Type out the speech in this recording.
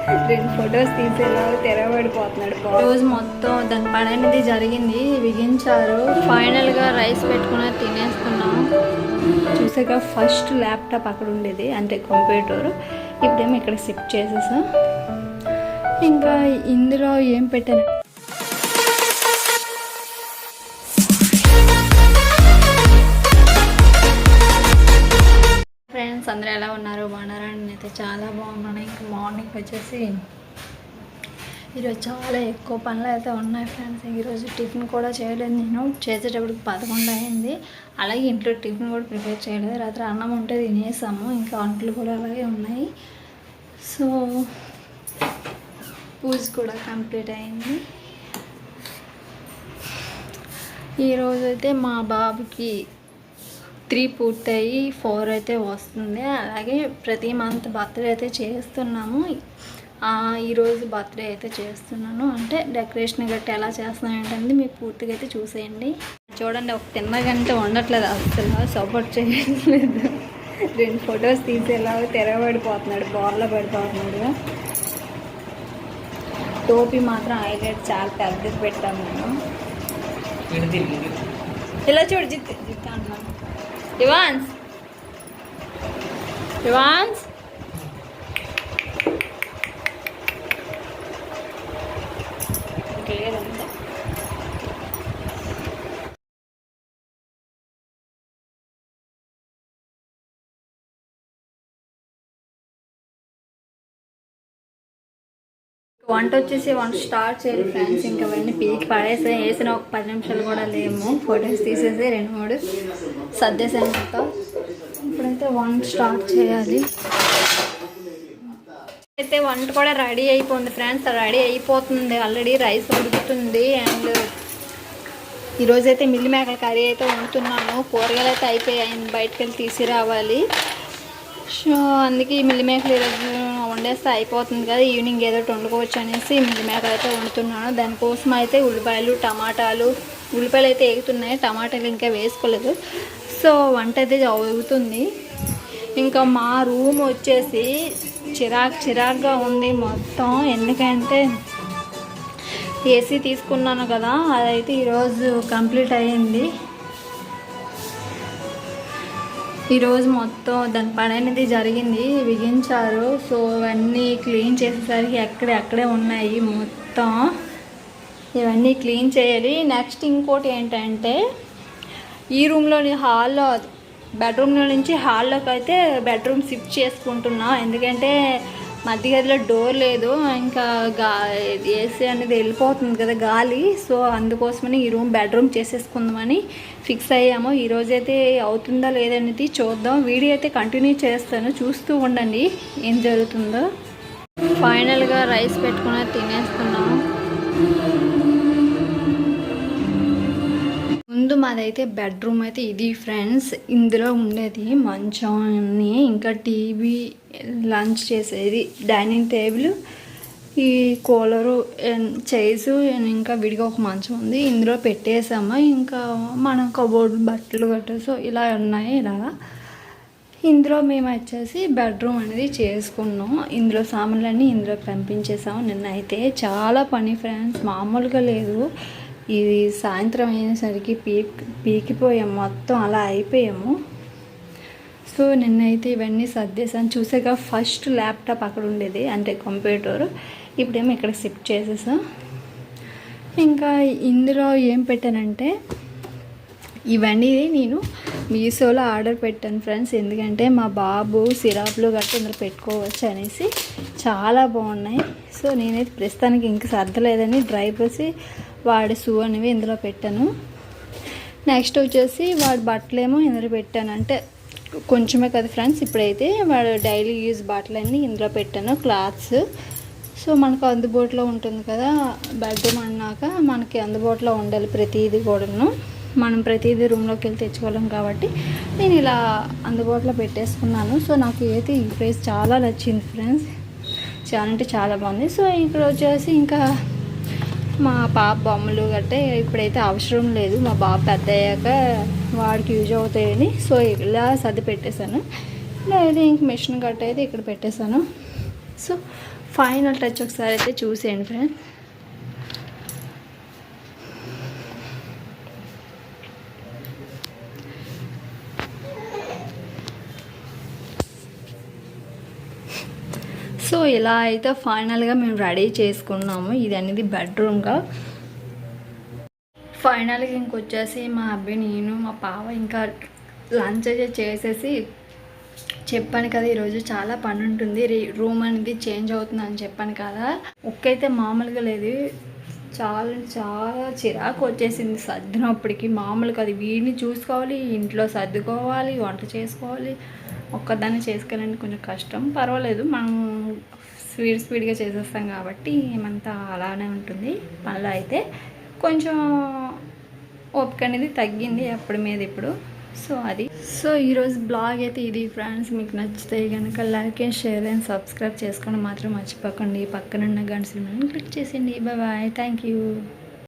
రెండు ఫొటోస్ తీసేలా తెరబడిపోతున్నాడు. రోజు మొత్తం దాని పని అనేది జరిగింది, బిగించారు. ఫైనల్గా రైస్ పెట్టుకుని తినేస్తున్నాం. చూసాక ఫస్ట్ ల్యాప్టాప్ అక్కడ ఉండేది, అంటే కంప్యూటర్. ఇప్పుడేమో ఇక్కడ షిఫ్ట్ చేసేసాం. ఇంకా ఇందులో ఏం పెట్టాను ఫ్రెండ్స్, అందరూ ఎలా ఉన్నారు? బాగున్నారా? నేనైతే చాలా బాగున్నాను. ఇంకా మార్నింగ్ వచ్చేసి ఈరోజు చాలా ఎక్కువ పనులు అయితే ఉన్నాయి ఫ్రెండ్స్. ఈరోజు టిఫిన్ కూడా చేయలేదు, నేను చేసేటప్పటికి 11 అయింది. అలాగే ఇంట్లో టిఫిన్ కూడా ప్రిపేర్ చేయలేదు. రాత్రి అన్నం ఉంటే తినేసాము, ఇంకా వంటలు కూడా అలాగే ఉన్నాయి. సో పూజ కూడా కంప్లీట్ అయింది. ఈరోజు అయితే మా బాబుకి 3 పూర్తయి 4 అయితే వస్తుంది. అలాగే ప్రతి మంత్ బర్త్డే అయితే చేస్తున్నాము. ఈరోజు బర్త్డే అయితే చేస్తున్నాను, అంటే డెకరేషన్ గట్టి ఎలా చేస్తున్నాను ఏంటంటే మీరు పూర్తిగా అయితే చూసేయండి. చూడండి, ఒక తిన్నగంటే ఉండట్లేదు, అసలు సపోర్ట్ చేయట్లేదు. రెండు ఫొటోస్ తీసేలా తెరబడిపోతున్నాడు, బాల్లో పడిపోతున్నాడు. టోపీ మాత్రం హైలైట్ చాలా పెద్దది పెట్టాను నేను. ఇలా చూడు, జిత్ జిత్ అంటున్నాను. ఇవాన్స్ ఇవాన్స్ లేదంటే వంట స్టార్ట్ చేయాలి ఫ్రెండ్స్. ఇంకా అవన్నీ పీకి పడేసి వేసిన ఒక 10 నిమిషాలు కూడా లేము. ఫొటోస్ తీసేసి 2-3 సర్దేసాను మొత్తం. ఇప్పుడైతే వంట స్టార్ట్ చేయాలి. అయితే వంట కూడా రెడీ అయిపోయింది ఫ్రెండ్స్, రెడీ అయిపోతుంది ఆల్రెడీ. రైస్ ఉడుకుతుంది. అండ్ ఈరోజైతే మిల్లి మేకల కర్రీ అయితే వండుతున్నాను. కూరగాయలు అయితే అయిపోయాయి, బయటకు వెళ్ళి తీసుకురావాలి. సో అందుకే ఈ మిల్లి మేకలు ఈరోజు వండేస్తే అయిపోతుంది కదా, ఈవినింగ్ ఏదో వండుకోవచ్చు అనేసి మిల్లి మేకలు అయితే వండుతున్నాను. దానికోసం అయితే ఉల్లిపాయలు, టమాటాలు, ఉల్లిపాయలు అయితే ఎగుతున్నాయి, టమాటాలు ఇంకా వేసుకోలేదు. సో వంట అయితే అవుతుంది. ఇంకా మా రూమ్ వచ్చేసి చిరాకుగా ఉంది మొత్తం. ఎందుకంటే ఏసీ తీసుకున్నాను కదా, అదైతే ఈరోజు కంప్లీట్ అయ్యింది. ఈరోజు మొత్తం దాని పని అనేది జరిగింది, బిగించారు. సో ఇవన్నీ క్లీన్ చేసేసరికి అక్కడే ఉన్నాయి మొత్తం. ఇవన్నీ క్లీన్ చేయాలి. నెక్స్ట్ ఇంకోటి ఏంటంటే, ఈ రూమ్లోని హాల్లో, బెడ్రూమ్లో నుంచి హాల్లోకి అయితే బెడ్రూమ్ షిఫ్ట్ చేసుకుంటున్నా. ఎందుకంటే మధ్య గదిలో డోర్ లేదు, ఇంకా ఏసీ అనేది వెళ్ళిపోతుంది కదా గాలి. సో అందుకోసమని ఈ రూమ్ బెడ్రూమ్ చేసేసుకుందామని ఫిక్స్ అయ్యాము. ఈరోజైతే అవుతుందా లేదనేది చూద్దాం. వీడియో అయితే కంటిన్యూ చేస్తాను, చూస్తూ ఉండండి ఏం జరుగుతుందో. ఫైనల్గా రైస్ పెట్టుకుని తినేస్తున్నాం. ముందు మాదైతే బెడ్రూమ్ అయితే ఇది ఫ్రెండ్స్. ఇందులో ఉండేది మంచం అన్నీ, ఇంకా టీవీ, లంచ్ చేసేది, డైనింగ్ టేబుల్, ఈ కూలరు, చైర్స్, ఇంకా విడిగా ఒక మంచం ఉంది. ఇందులో పెట్టేసాము. ఇంకా మనం కబోర్డు, బట్టలు గట్రా సో ఇలా ఉన్నాయి. ఇలాగా ఇందులో మేము వచ్చేసి బెడ్రూమ్ అనేది చేసుకున్నాం. ఇందులో సామాన్లన్నీ ఇందులో పంపించేసాము. నిన్న అయితే చాలా పని ఫ్రెండ్స్, మామూలుగా లేదు. ఇది సాయంత్రం అయ్యేసరికి పీకిపోయాము మొత్తం, అలా అయిపోయాము. సో నిన్నైతే ఇవన్నీ సర్దేశాను. చూసాక ఫస్ట్ ల్యాప్టాప్ అక్కడ ఉండేది, అంటే కంప్యూటర్. ఇప్పుడేమో ఇక్కడ షిఫ్ట్ చేసేసాం. ఇంకా ఇందులో ఏం పెట్టానంటే, ఇవన్నీ నేను మీషోలో ఆర్డర్ పెట్టాను ఫ్రెండ్స్. ఎందుకంటే మా బాబు సిరాప్లు గట్రా ఇందులో పెట్టుకోవచ్చు అనేసి చాలా బాగున్నాయి. సో నేనైతే ప్రస్తుతానికి ఇంక సర్దలేదని డ్రై పోసి వాడి షూ అనేవి ఇందులో పెట్టాను. నెక్స్ట్ వచ్చేసి వాడి బట్టలేమో ఇందులో పెట్టాను, అంటే కొంచెమే కదా ఫ్రెండ్స్. ఇప్పుడైతే వాడు డైలీ యూజ్ బట్టలన్నీ ఇందులో పెట్టాను, క్లాత్స్. సో మనకు అందుబాటులో ఉంటుంది కదా, బెడ్రూమ్ అన్నాక మనకి అందుబాటులో ఉండాలి ప్రతిదీ కూడాను. మనం ప్రతిదీ రూమ్లోకి వెళ్ళి తెచ్చుకోలేం కాబట్టి నేను ఇలా అందుబాటులో పెట్టేసుకున్నాను. సో నాకు అయితే ఈ ప్రైస్ చాలా నచ్చింది ఫ్రెండ్స్, చాలా అంటే చాలా బాగుంది. సో ఇక్కడ వచ్చేసి ఇంకా మా పాప బొమ్మలు గట్టే ఇప్పుడైతే అవసరం లేదు, మా బాబు పెద్ద అయ్యాక వాడికి యూజ్ అవుతాయని. సో ఇలా సర్ది పెట్టేశాను. లేదు ఇంక మిషన్ గట్ట అయితే ఇక్కడ పెట్టేశాను. సో ఫైనల్ టచ్ ఒకసారి అయితే చూసేయండి ఫ్రెండ్స్. సో ఇలా అయితే ఫైనల్గా మేము రెడీ చేసుకున్నాము. ఇది అనేది బెడ్రూమ్గా. ఫైనల్గా ఇంకొచ్చేసి మా అబ్బాయి, నేను, మా పావ ఇంకా లంచ్ అయితే చేసేసి చెప్పాను కదా ఈరోజు చాలా పని ఉంటుంది, రూమ్ అనేది చేంజ్ అవుతుంది అని చెప్పాను కదా. ఒక్కైతే మామూలుగా లేదు, చాలా చాలా చిరాకు వచ్చేసింది సర్దినప్పటికి. మామూలుగా అది వీడిని చూసుకోవాలి, ఇంట్లో సర్దుకోవాలి, వంట చేసుకోవాలి. ఒక్కదాన్ని చేసుకోవాలంటే కొంచెం కష్టం. పర్వాలేదు, మనం స్పీడ్గా చేసేస్తాం కాబట్టి ఏమంతా అలానే ఉంటుంది. పనిలో అయితే కొంచెం ఓపిక అనేది తగ్గింది అప్పటి మీద ఇప్పుడు. సో ఈరోజు బ్లాగ్ అయితే ఇది ఫ్రెండ్స్. మీకు నచ్చితే కనుక like and share and subscribe చేసుకోండి మాత్రం మర్చిపోకండి. పక్కనున్న గంట సింబల్ని క్లిక్ చేసేయండి. Bye, thank you.